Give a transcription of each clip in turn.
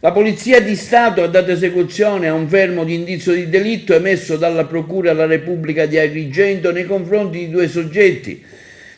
La Polizia di Stato ha dato esecuzione a un fermo di indizio di delitto emesso dalla Procura della Repubblica di Agrigento nei confronti di due soggetti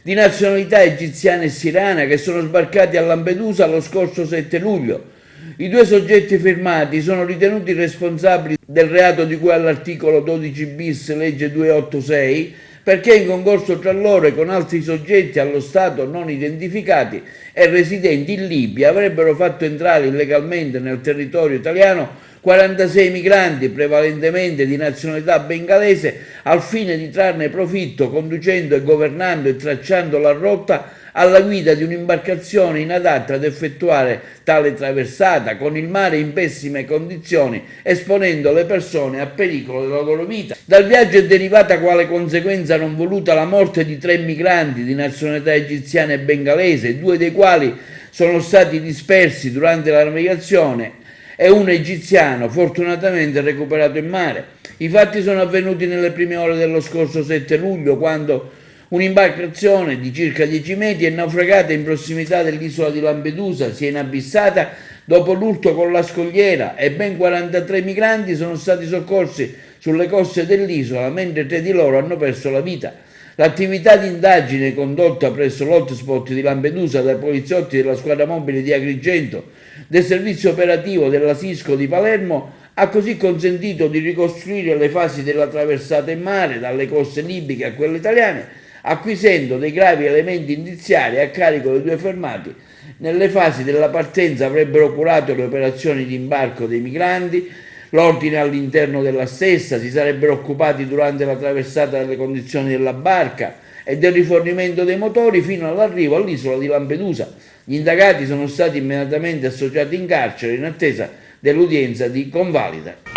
di nazionalità egiziana e siriana che sono sbarcati a Lampedusa lo scorso 7 luglio. I due soggetti fermati sono ritenuti responsabili del reato di cui all'articolo 12 bis legge 286 perché in concorso tra loro e con altri soggetti allo Stato non identificati e residenti in Libia avrebbero fatto entrare illegalmente nel territorio italiano 46 migranti, prevalentemente di nazionalità bengalese, al fine di trarne profitto conducendo e governando e tracciando la rotta alla guida di un'imbarcazione inadatta ad effettuare tale traversata, con il mare in pessime condizioni, esponendo le persone a pericolo della loro vita. Dal viaggio è derivata quale conseguenza non voluta la morte di 3 migranti di nazionalità egiziana e bengalese, 2 dei quali sono stati dispersi durante la navigazione e un egiziano fortunatamente recuperato in mare. I fatti sono avvenuti nelle prime ore dello scorso 7 luglio, quando un'imbarcazione di circa 10 metri è naufragata in prossimità dell'isola di Lampedusa, si è inabissata dopo l'urto con la scogliera e ben 43 migranti sono stati soccorsi sulle coste dell'isola, mentre 3 di loro hanno perso la vita. L'attività di indagine condotta presso l'hotspot di Lampedusa dai poliziotti della squadra mobile di Agrigento, del servizio operativo della Sisco di Palermo, ha così consentito di ricostruire le fasi della traversata in mare dalle coste libiche a quelle italiane, acquisendo dei gravi elementi indiziari a carico dei due fermati. Nelle fasi della partenza avrebbero curato le operazioni di imbarco dei migranti, l'ordine all'interno della stessa, si sarebbero occupati durante la traversata delle condizioni della barca e del rifornimento dei motori fino all'arrivo all'isola di Lampedusa. Gli indagati sono stati immediatamente associati in carcere in attesa dell'udienza di convalida.